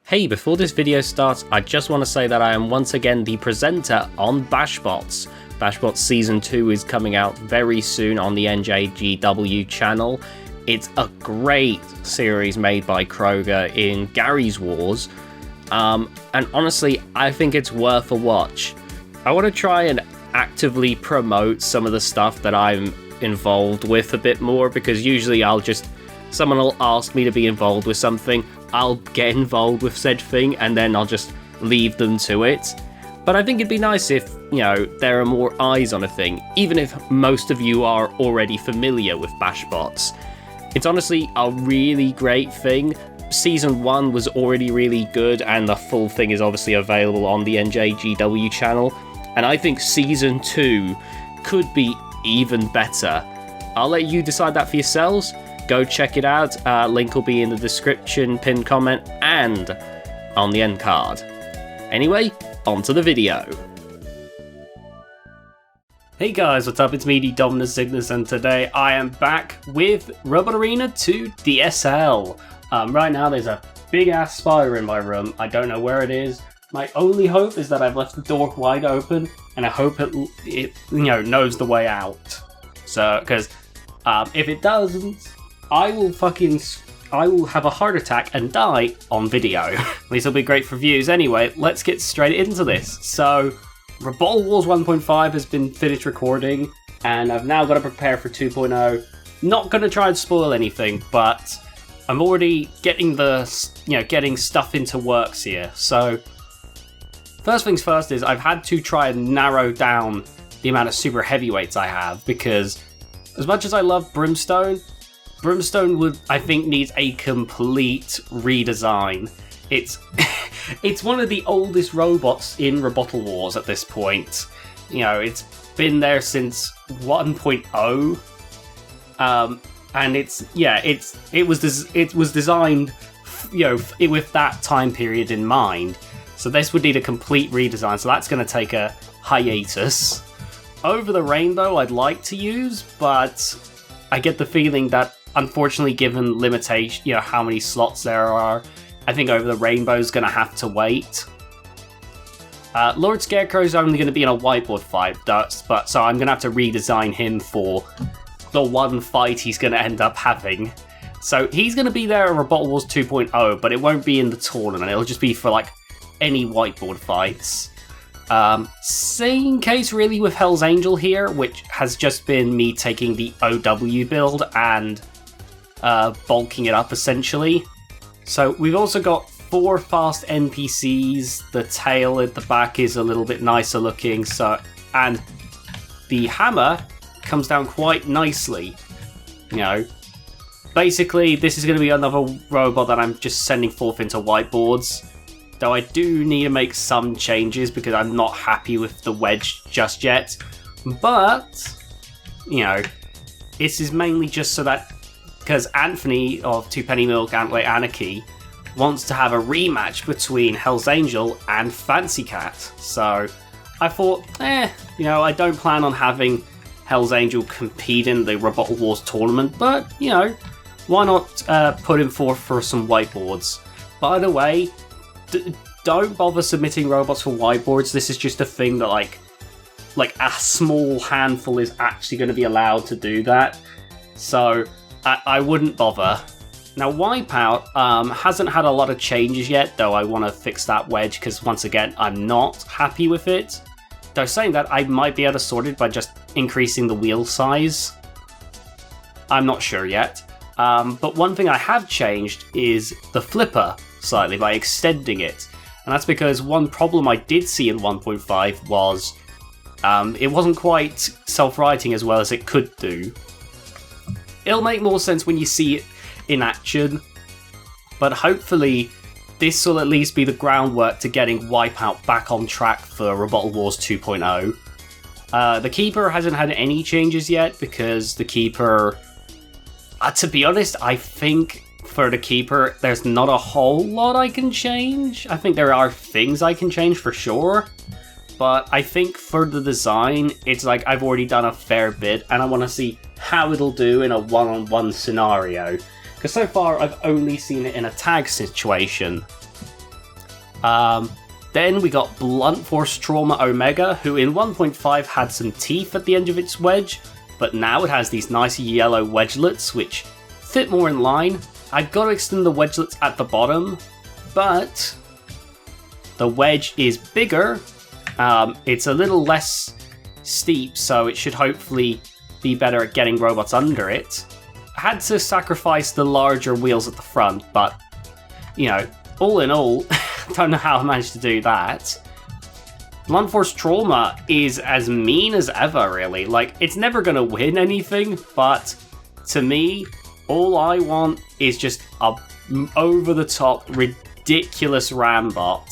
Hey, before this video starts, I just want to say that I am once again the presenter on Bashbots. Bashbots Season 2 is coming out very soon on the NJGW channel. It's a great series made by Kroger in Gary's Wars, and honestly, I think it's worth a watch. I want to try and actively promote some of the stuff that I'm involved with a bit more, because usually someone will ask me to be involved with something, I'll get involved with said thing, and then I'll just leave them to it. But I think it'd be nice if, there are more eyes on a thing, even if most of you are already familiar with Bashbots. It's honestly a really great thing. Season 1 was already really good, and the full thing is obviously available on the NJGW channel, and I think Season 2 could be even better. I'll let you decide that for yourselves. Go check it out. Link will be in the description, pinned comment, and on the end card. Anyway, on to the video. Hey guys, what's up? It's me, TheDominusIgnis, and today I am back with Robot Arena 2 DSL. Right now there's a big ass spider in my room. I don't know where it is. My only hope is that I've left the door wide open, and I hope it knows the way out. So, because if it doesn't, I will have a heart attack and die on video. At least it'll be great for views. Anyway, let's get straight into this. So, Robottal Wars 1.5 has been finished recording, and I've now got to prepare for 2.0. Not going to try and spoil anything, but I'm already getting getting stuff into works here. So, first things first is I've had to try and narrow down the amount of super heavyweights I have, because as much as I love Brimstone would, I think, needs a complete redesign. It's one of the oldest robots in Robottal Wars at this point. It's been there since 1.0, and it was designed, with that time period in mind. So this would need a complete redesign. So that's going to take a hiatus. Over the Rainbow, I'd like to use, but I get the feeling that, unfortunately, given limitation, how many slots there are, I think Over the Rainbow's going to have to wait. Lord Scarecrow's only going to be in a whiteboard fight, so I'm going to have to redesign him for the one fight he's going to end up having. So he's going to be there at Robottal Wars 2.0, but it won't be in the tournament. It'll just be for any whiteboard fights. Same case really with Hell's Angel here, which has just been me taking the OW build and bulking it up essentially. So we've also got 4 fast NPCs. The tail at the back is a little bit nicer looking, and the hammer comes down quite nicely. Basically this is going to be another robot that I'm just sending forth into whiteboards. Though I do need to make some changes because I'm not happy with the wedge just yet. But, this is mainly just so that, because Anthony of Two Penny Milk Antway Anarchy wants to have a rematch between Hell's Angel and Fancy Cat. So I thought, I don't plan on having Hell's Angel compete in the Robottal Wars tournament, but, why not put him forth for some whiteboards? By the way, don't bother submitting robots for whiteboards. This is just a thing that a small handful is actually going to be allowed to do that. So I wouldn't bother. Now Wipeout hasn't had a lot of changes yet, though I want to fix that wedge because once again I'm not happy with it. Though saying that, I might be able to sort it by just increasing the wheel size. I'm not sure yet. But one thing I have changed is the flipper slightly by extending it, and that's because one problem I did see in 1.5 was it wasn't quite self-righting as well as it could do. It'll make more sense when you see it in action, but hopefully this will at least be the groundwork to getting Wipeout back on track for Robottal Wars 2.0. The Keeper hasn't had any changes yet because the Keeper, to be honest, I think for the Keeper, there's not a whole lot I can change. I think there are things I can change for sure, but I think for the design, it's I've already done a fair bit, and I want to see how it'll do in a one-on-one scenario. Because so far, I've only seen it in a tag situation. Then we got Blunt Force Trauma Omega, who in 1.5 had some teeth at the end of its wedge, but now it has these nice yellow wedgelets which fit more in line. I've got to extend the wedgelets at the bottom, but the wedge is bigger. It's a little less steep, so it should hopefully be better at getting robots under it. I had to sacrifice the larger wheels at the front, but, you know, all in all, don't know how I managed to do that. Blunt Force Trauma is as mean as ever, really. Like, it's never going to win anything, but to me, all I want is just a over-the-top, ridiculous Rambot.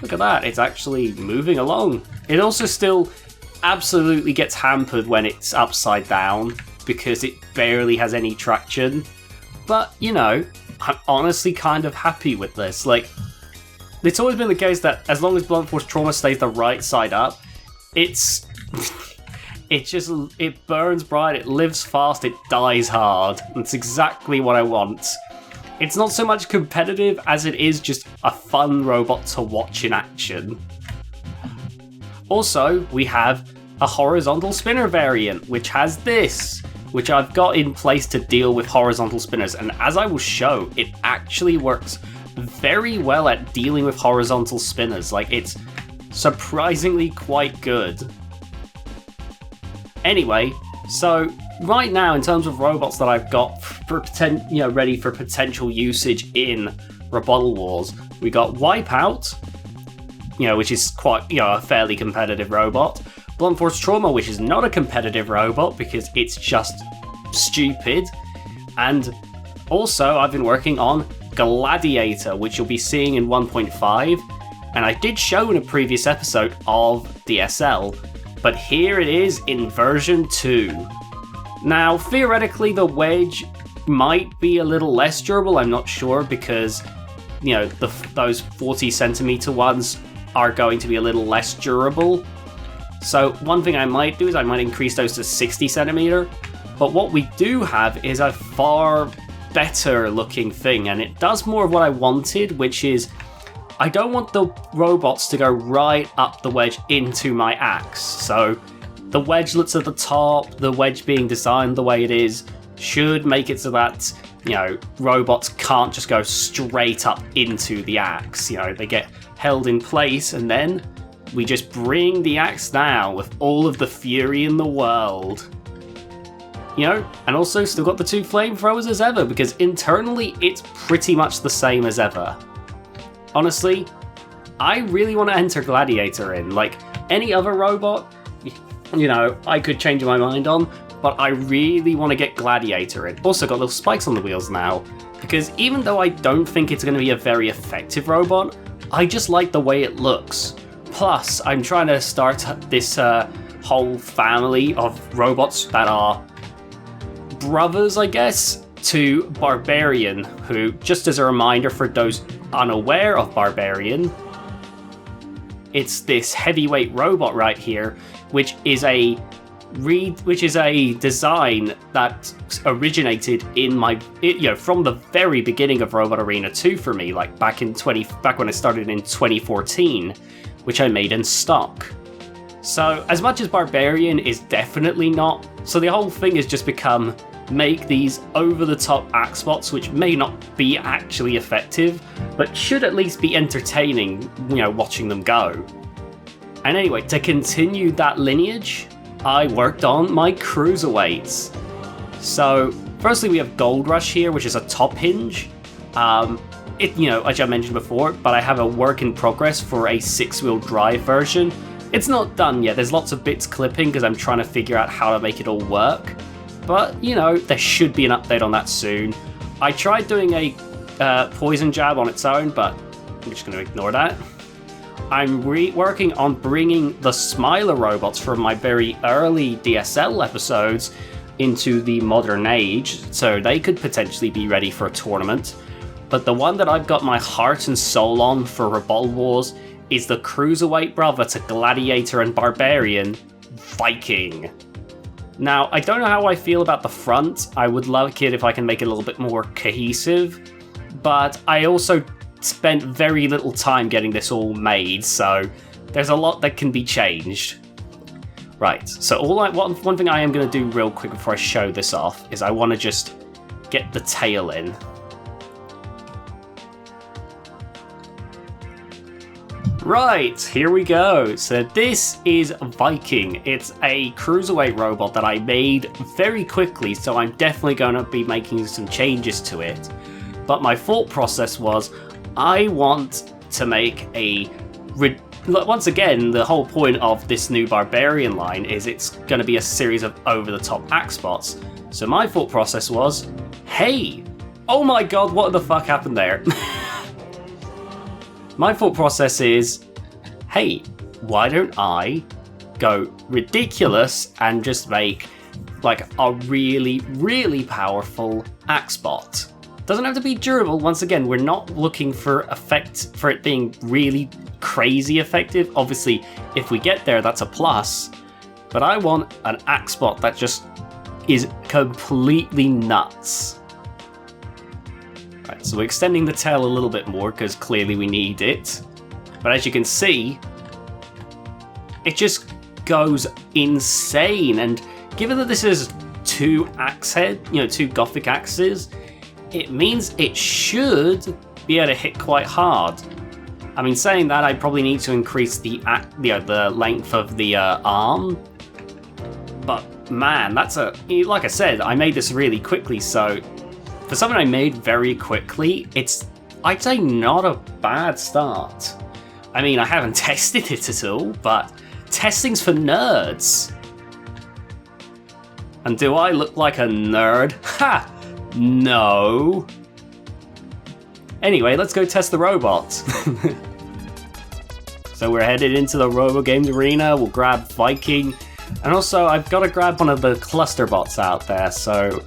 Look at that, it's actually moving along. It also still absolutely gets hampered when it's upside down, because it barely has any traction. But, you know, I'm honestly kind of happy with this. Like, it's always been the case that as long as Blunt Force Trauma stays the right side up, it's... it burns bright, it lives fast, it dies hard. That's exactly what I want. It's not so much competitive as it is just a fun robot to watch in action. Also, we have a horizontal spinner variant, which has this, which I've got in place to deal with horizontal spinners, and as I will show, it actually works very well at dealing with horizontal spinners. Like, it's surprisingly quite good. Anyway, so right now, in terms of robots that I've got for ready for potential usage in Robottal Wars, we got Wipeout, which is quite, a fairly competitive robot. Blunt Force Trauma, which is not a competitive robot because it's just stupid. And also, I've been working on Gladiator, which you'll be seeing in 1.5. And I did show in a previous episode of DSL, but here it is in version 2. Now, theoretically, the wedge might be a little less durable, I'm not sure, because, those 40 centimeter ones are going to be a little less durable. So one thing I might do is I might increase those to 60 centimeter. But what we do have is a far better looking thing, and it does more of what I wanted, which is I don't want the robots to go right up the wedge into my axe. So the wedgelets at the top, the wedge being designed the way it is, should make it so that, robots can't just go straight up into the axe. They get held in place, and then we just bring the axe down with all of the fury in the world. And also still got the 2 flamethrowers as ever, because internally it's pretty much the same as ever. Honestly, I really want to enter Gladiator in. Like, any other robot, I could change my mind on, but I really want to get Gladiator in. Also got little spikes on the wheels now, because even though I don't think it's going to be a very effective robot, I just like the way it looks. Plus, I'm trying to start this whole family of robots that are brothers, I guess, to Barbarian, who, just as a reminder for those unaware of Barbarian, it's this heavyweight robot right here, which is a design that originated in from the very beginning of Robot Arena 2 for me, like back when I started in 2014, which I made in stock. So as much as Barbarian is definitely not, so the whole thing has just become make these over-the-top axe bots, which may not be actually effective, but should at least be entertaining, watching them go. And anyway, to continue that lineage, I worked on my cruiserweights. So, firstly we have Gold Rush here, which is a top hinge. As I mentioned before, but I have a work in progress for a 6-wheel drive version. It's not done yet, there's lots of bits clipping because I'm trying to figure out how to make it all work. But, there should be an update on that soon. I tried doing a poison jab on its own, but I'm just going to ignore that. I'm working on bringing the Smiler robots from my very early DSL episodes into the modern age, so they could potentially be ready for a tournament. But the one that I've got my heart and soul on for Robottal Wars is the cruiserweight brother to Gladiator and Barbarian, Viking. Now, I don't know how I feel about the front. I would like it if I can make it a little bit more cohesive, but I also spent very little time getting this all made, so there's a lot that can be changed. Right, so one thing I am going to do real quick before I show this off is I want to just get the tail in. Right, here we go. So this is Viking. It's a cruiserweight robot that I made very quickly, so I'm definitely going to be making some changes to it. But my thought process was, I want to make a... Once again, the whole point of this new Barbarian line is it's going to be a series of over-the-top axe bots. So my thought process was, hey, oh my god, what the fuck happened there? My thought process is, hey, why don't I go ridiculous and just make like a really, really powerful axe bot? Doesn't have to be durable. Once again, we're not looking for it being really crazy effective. Obviously, if we get there, that's a plus. But I want an axe bot that just is completely nuts. Right, so we're extending the tail a little bit more because clearly we need it. But as you can see, it just goes insane. And given that this is two Gothic axes, it means it should be able to hit quite hard. I mean, saying that, I probably need to increase the length of the arm. But man, like I said, I made this really quickly, so for something I made very quickly, it's, I'd say, not a bad start. I mean, I haven't tested it at all, but testing's for nerds. And do I look like a nerd? Ha! No. Anyway, let's go test the robot. So we're headed into the Robo Games arena. We'll grab Viking. And also, I've got to grab one of the cluster bots out there, so...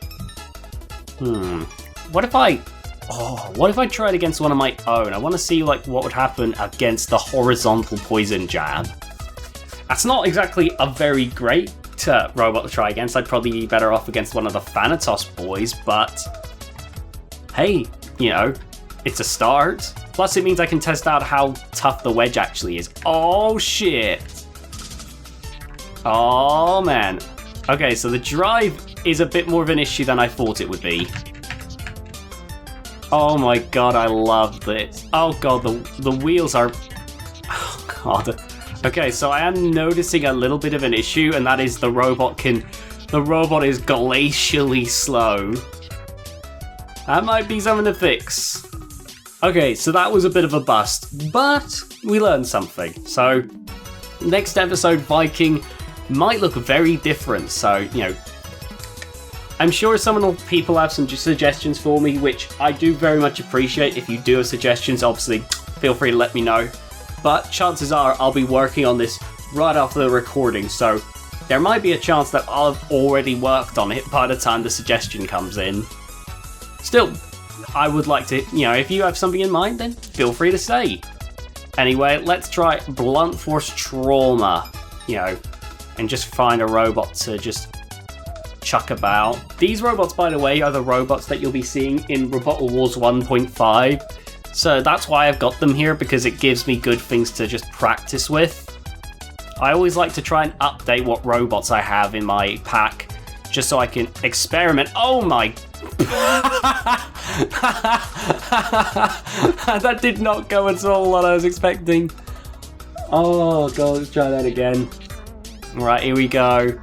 What if I tried against one of my own? I want to see what would happen against the horizontal poison jab. That's not exactly a very great robot to try against. I'd probably be better off against one of the Thanatos boys, but hey, it's a start. Plus it means I can test out how tough the wedge actually is. Oh shit. Oh man. Okay, so the drive is a bit more of an issue than I thought it would be. Oh my god, I love this. Oh god, the wheels are... Oh god. Okay, so I am noticing a little bit of an issue, and that is the robot is glacially slow. That might be something to fix. Okay, so that was a bit of a bust, but we learned something. So, next episode, Viking might look very different, so, I'm sure some of the people have some suggestions for me, which I do very much appreciate. If you do have suggestions, obviously, feel free to let me know. But chances are I'll be working on this right after the recording, so there might be a chance that I've already worked on it by the time the suggestion comes in. Still, I would like to, if you have something in mind, then feel free to say. Anyway, let's try Blunt Force Trauma, and just find a robot to just chuck about. These robots, by the way, are the robots that you'll be seeing in Robottal Wars 1.5. So that's why I've got them here, because it gives me good things to just practice with. I always like to try and update what robots I have in my pack, just so I can experiment. Oh my... That did not go at all what I was expecting. Oh god, let's try that again. Alright, here we go.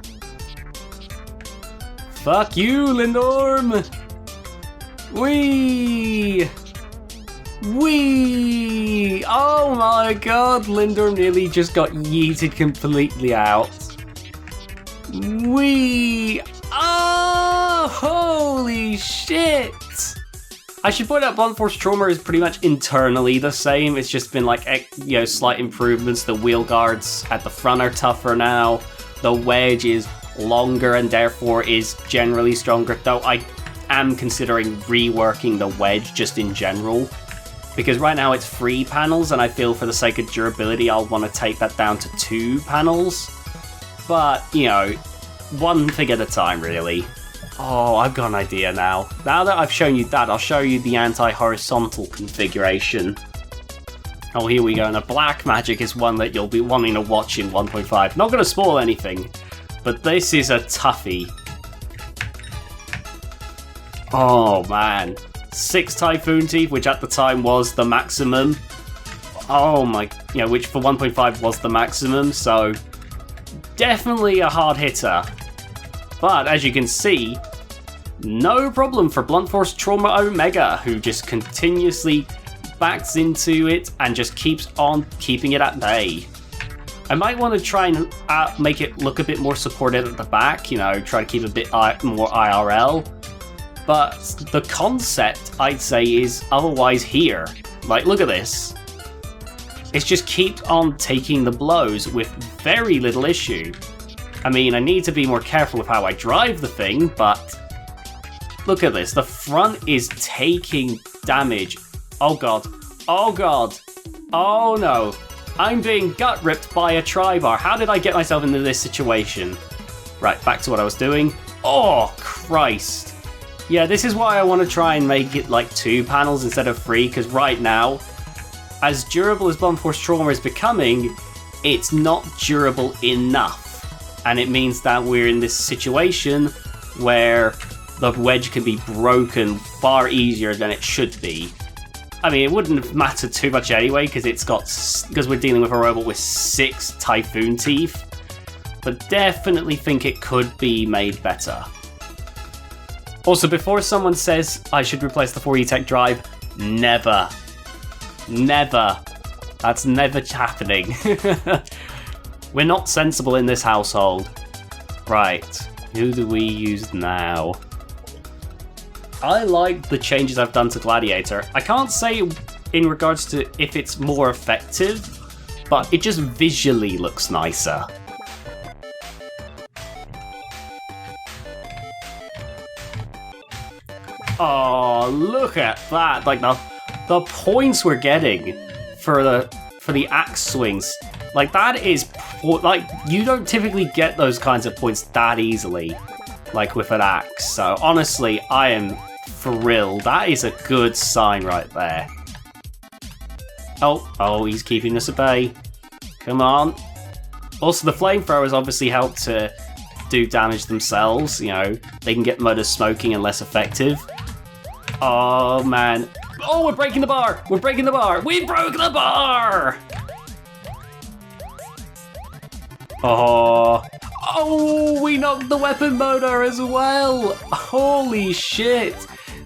Fuck you, Lindorm! Whee! Whee! Oh my god, Lindorm nearly just got yeeted completely out. Whee! Oh, holy shit! I should point out Blunt Force Trauma is pretty much internally the same. It's just been slight improvements. The wheel guards at the front are tougher now. The wedge is longer and therefore is generally stronger, though I am considering reworking the wedge just in general. Because right now it's 3 panels, and I feel for the sake of durability I'll want to take that down to 2 panels. But, one thing at a time, really. Oh, I've got an idea now. Now that I've shown you that, I'll show you the anti-horizontal configuration. Oh, here we go. And the black magic is one that you'll be wanting to watch in 1.5. Not going to spoil anything, but this is a toughie. Oh, man. 6 Typhoon Teeth, which at the time was the maximum. Oh my, which for 1.5 was the maximum, so definitely a hard hitter. But as you can see, no problem for Blunt Force Trauma Omega, who just continuously backs into it and just keeps on keeping it at bay. I might want to try and make it look a bit more supported at the back, try to keep a bit more IRL. But the concept, I'd say, is otherwise here. Like, look at this. It just keeps on taking the blows with very little issue. I mean, I need to be more careful with how I drive the thing, but look at this. The front is taking damage. Oh god. Oh god. Oh no. I'm being gut ripped by a tri-bar. How did I get myself into this situation? Right, back to what I was doing. Oh, Christ. Yeah, this is why I want to try and make it like 2 panels instead of 3, because right now, as durable as Blunt Force Trauma is becoming, it's not durable enough. And it means that we're in this situation where the wedge can be broken far easier than it should be. I mean, it wouldn't have mattered too much anyway, because we're dealing with a robot with 6 Typhoon Teeth. But definitely think it could be made better. Also, before someone says I should replace the 4E-Tech drive, never. Never. That's never happening. We're not sensible in this household. Right, who do we use now? I like the changes I've done to Gladiator. I can't say in regards to if it's more effective, but it just visually looks nicer. Oh, look at that! Like the points we're getting for the axe swings, like that is like you don't typically get those kinds of points that easily, like with an axe. So honestly, I am thrilled. That is a good sign right there. Oh, he's keeping us at bay. Come on. Also, the flamethrowers obviously help to do damage themselves. They can get mud as smoking and less effective. Oh man. Oh, we're breaking the bar! We're breaking the bar! We broke the bar! Oh, we knocked the weapon motor as well! Holy shit!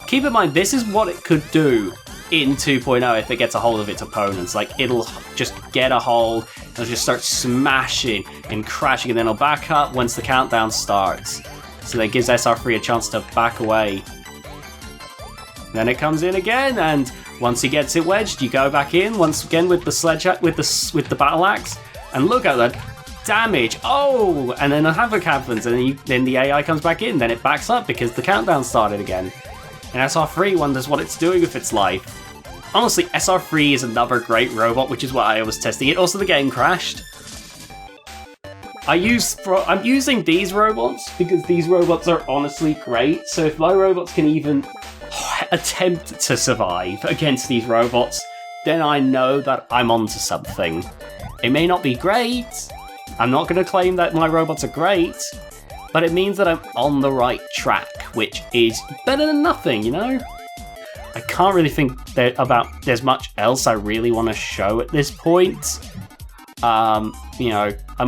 Keep in mind, this is what it could do in 2.0 if it gets a hold of its opponents. Like, it'll just get a hold, it'll just start smashing and crashing, and then it'll back up once the countdown starts. So that gives SR3 a chance to back away. Then it comes in again, and once he gets it wedged, you go back in once again with the sledgehammer, with the battle axe, and look at that damage. Oh, and then a havoc happens, and then the AI comes back in. Then it backs up because the countdown started again, and SR3 wonders what it's doing with its life. Honestly, SR3 is another great robot, which is why I was testing it. Also, the game crashed. I'm using these robots because these robots are honestly great. So if my robots can even attempt to survive against these robots, then I know that I'm onto something. It may not be great. I'm not going to claim that my robots are great, but it means that I'm on the right track, which is better than nothing, I can't really think there's much else I really want to show at this point. I'm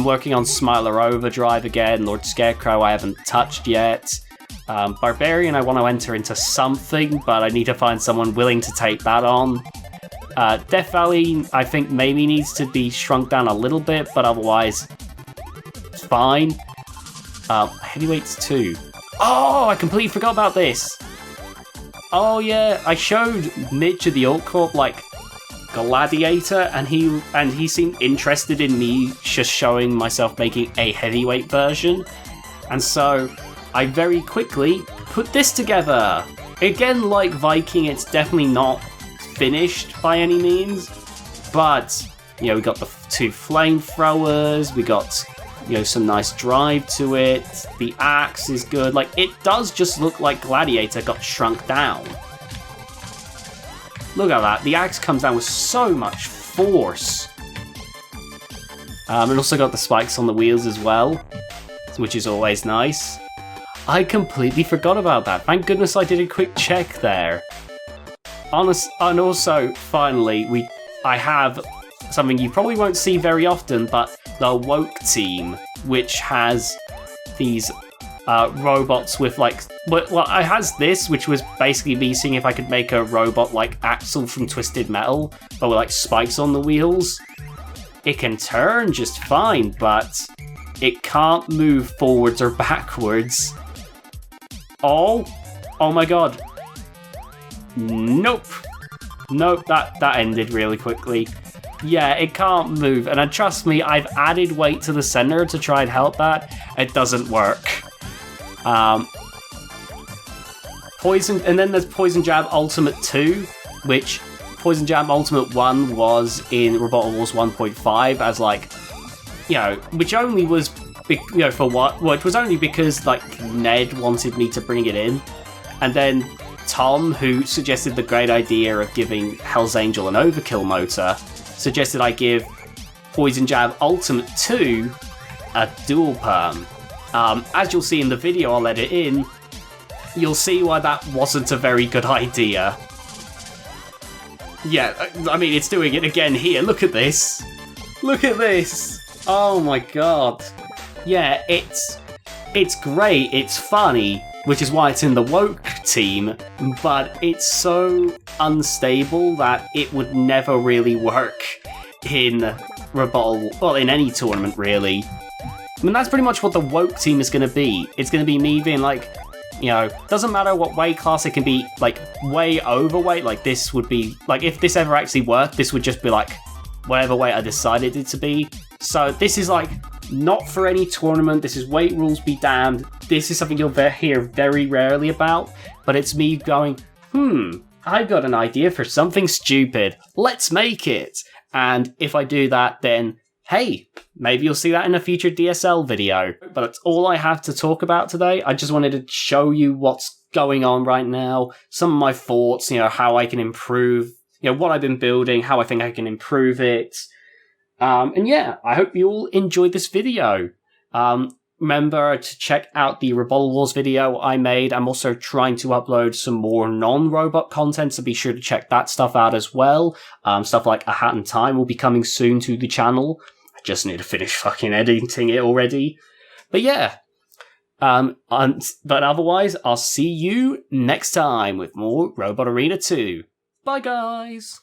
working on Smiler Overdrive again. Lord Scarecrow I haven't touched yet. Barbarian I want to enter into something, but I need to find someone willing to take that on. Death Valley I think maybe needs to be shrunk down a little bit, but otherwise it's fine. Heavyweights 2. Oh, I completely forgot about this. Oh yeah, I showed Mitch of the Alt Corp like Gladiator, and he seemed interested in me just showing myself making a heavyweight version, and so I very quickly put this together. Again, like Viking, it's definitely not finished by any means, but we got the 2 flamethrowers, we got you know, some nice drive to it. The axe is good. Like, it does just look like Gladiator got shrunk down. Look at that. The axe comes down with so much force. It also got the spikes on the wheels as well, which is always nice. I completely forgot about that. Thank goodness I did a quick check there. And also, finally, I have something you probably won't see very often, but the Woke team, which has these robots with like... Well, it has this, which was basically me seeing if I could make a robot like Axel from Twisted Metal, but with like spikes on the wheels. It can turn just fine, but it can't move forwards or backwards. Oh my god. Nope, that ended really quickly. Yeah, it can't move, and trust me, I've added weight to the center to try and help that. It doesn't work. Poison, and then there's Poison Jab Ultimate 2, which Poison Jab Ultimate 1 was in Robottal Wars 1.5 as like, you know, which only was, you know, for what? Well, it was only because like Ned wanted me to bring it in, and then Tom, who suggested the great idea of giving Hell's Angel an overkill motor, suggested I give Poison Jab Ultimate 2 a dual perm. As you'll see in the video I'll edit in, you'll see why that wasn't a very good idea. Yeah, I mean, it's doing it again here. Look at this. Look at this. Oh my god. Yeah, it's great. It's funny, which is why it's in the Woke team, but it's so unstable that it would never really work in Robottal, well, in any tournament, really. I mean, that's pretty much what the Woke team is going to be. It's going to be me being like, you know, doesn't matter what weight class, it can be, like, way overweight. Like, this would be, like, if this ever actually worked, this would just be, like, whatever weight I decided it to be. So this is, like, not for any tournament. This is weight rules be damned. This is something you'll hear very rarely about, but it's me going, I got an idea for something stupid. Let's make it. And if I do that, then, hey, maybe you'll see that in a future DSL video. But that's all I have to talk about today. I just wanted to show you what's going on right now, some of my thoughts, you know, how I can improve, you know, what I've been building, how I think I can improve it. And yeah, I hope you all enjoyed this video. Remember to check out the Robottal Wars video I made. I'm also trying to upload some more non-robot content, so be sure to check that stuff out as well. Stuff like A Hat in Time will be coming soon to the channel. I just need to finish fucking editing it already. But yeah. But otherwise, I'll see you next time with more Robot Arena 2. Bye, guys!